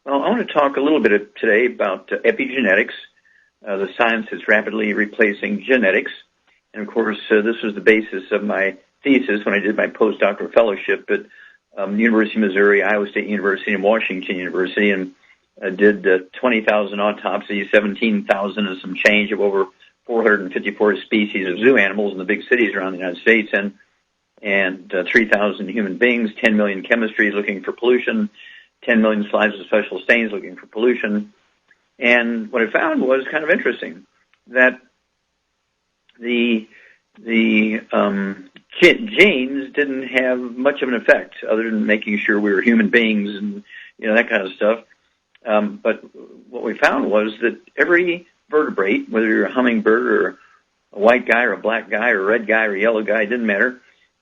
Well, I want to talk a little bit today about epigenetics, the science that's rapidly replacing genetics. And, of course, this was the basis of my thesis when I did my postdoctoral fellowship at the University of Missouri, Iowa State University, and Washington University, and did 20,000 autopsies, 17,000 and some change of over 454 species of zoo animals in the big cities around the United States, and 3,000 human beings, 10 million chemistries looking for pollution, 10 million slides of special stains looking for pollution. And what I found was kind of interesting, that the genes didn't have much of an effect other than making sure we were human beings and, that kind of stuff. But what we found was that every vertebrate, whether you're a hummingbird or a white guy or a black guy or a red guy or a yellow guy, it didn't matter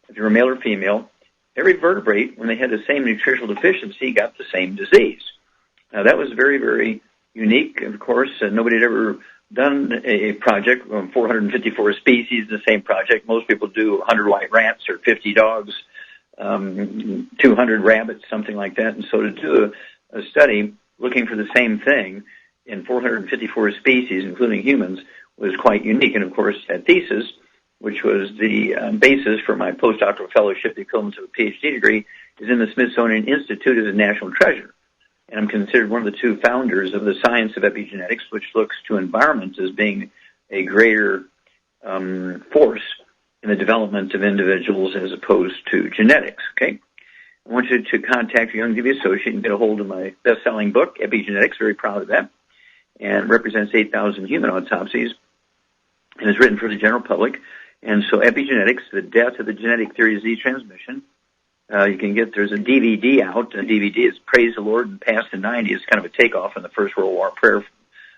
if you're a male or female, every vertebrate, when they had the same nutritional deficiency, got the same disease. Now, that was very, very unique. Of course, nobody had ever done a project on 454 species in the same project. Most people do 100 white rats or 50 dogs, 200 rabbits, something like that. And so to do a study looking for the same thing in 454 species, including humans, was quite unique. And, of course, that thesis, which was the basis for my postdoctoral fellowship, the equivalent of a PhD degree, is in the Smithsonian Institute as a national treasure. And I'm considered one of the two founders of the science of epigenetics, which looks to environment as being a greater force in the development of individuals as opposed to genetics, okay? I want you to contact your Youngevy associate and get a hold of my best-selling book, Epigenetics, very proud of that, and represents 8,000 human autopsies, and is written for the general public. And so Epigenetics, the death of the genetic theory of disease transmission, you can get, there's a DVD out. A DVD is Praise the Lord and Past the 90. It's kind of a takeoff on the First World War prayer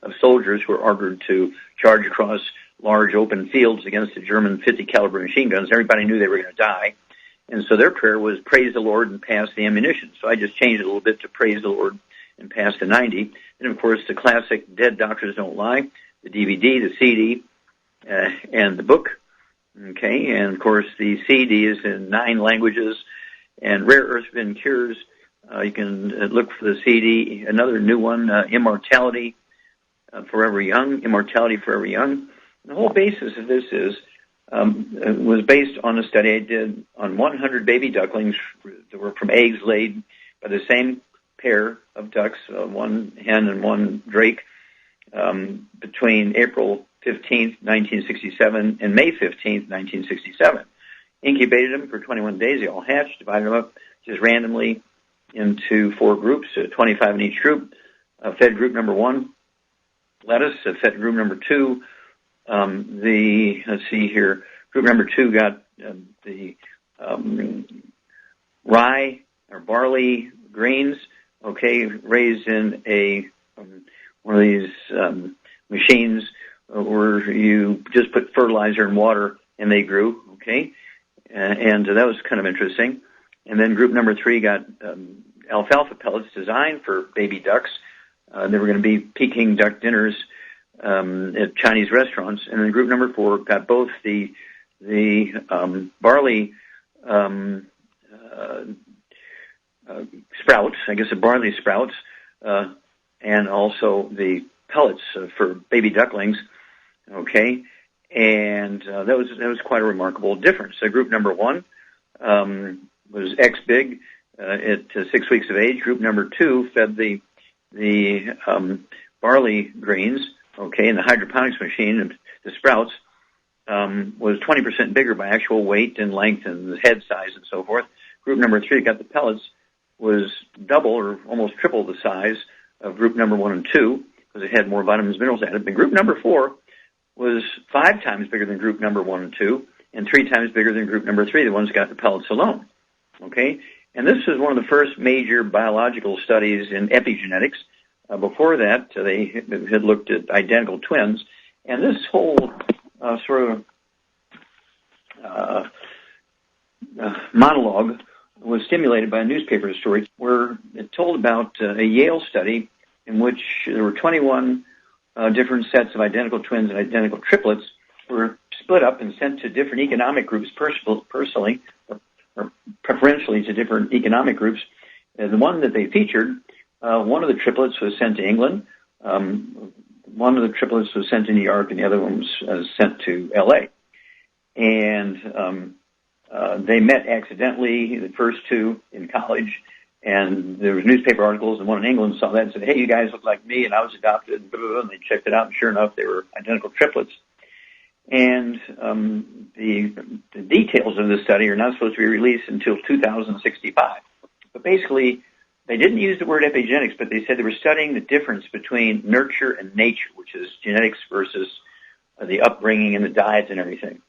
of soldiers who were ordered to charge across large open fields against the German 50 caliber machine guns. Everybody knew they were going to die. And so their prayer was Praise the Lord and Pass the ammunition. So I just changed it a little bit to Praise the Lord and Pass the 90. And of course, the classic Dead Doctors Don't Lie, the DVD, the CD, and the book. Okay, and of course, the CD is in 9 languages. And Rare Earth Bin Cures, you can look for the CD. Another new one, Immortality Forever Young, Immortality Forever Young. The whole basis of this was based on a study I did on 100 baby ducklings that were from eggs laid by the same pair of ducks, one hen and one drake, between April 15th, 1967 and May 15th, 1967. Incubated them for 21 days. They all hatched, divided them up just randomly into 4 groups, 25 in each group. Fed group number 1, lettuce. Fed group number 2, let's see here, group number 2 got the rye or barley grains, okay, raised in a one of these machines where you just put fertilizer and water and they grew, okay. And that was kind of interesting. And then group number 3 got alfalfa pellets designed for baby ducks. They were going to be Peking duck dinners at Chinese restaurants. And then group number 4 got both the barley sprouts, I guess the barley sprouts, and also the pellets for baby ducklings. Okay. And that was quite a remarkable difference. So group number 1 was X big at 6 weeks of age. Group number 2 fed the barley grains, okay, in the hydroponics machine, and the sprouts was 20% bigger by actual weight and length and head size and so forth. Group number 3 got the pellets was double or almost triple the size of group number 1 and 2 because it had more vitamins and minerals added. But group number 4 was 5 times bigger than group number 1 and 2, and 3 times bigger than group number 3, the ones that got the pellets alone. Okay? And this is one of the first major biological studies in epigenetics. Before that, they had looked at identical twins. And this whole sort of monologue was stimulated by a newspaper story where it told about a Yale study in which there were 21 different sets of identical twins and identical triplets were split up and sent to different economic groups personally or preferentially to different economic groups. The one that they featured One of the triplets was sent to England. One of the triplets was sent to New York, and the other one was sent to L.A. And they met accidentally, the first two, in college. And there was newspaper articles, and one in England saw that and said, hey, you guys look like me, and I was adopted, and blah, blah, blah, and they checked it out, and sure enough, they were identical triplets. And the details of this study are not supposed to be released until 2065. But basically, they didn't use the word epigenetics, but they said they were studying the difference between nurture and nature, which is genetics versus the upbringing and the diets and everything.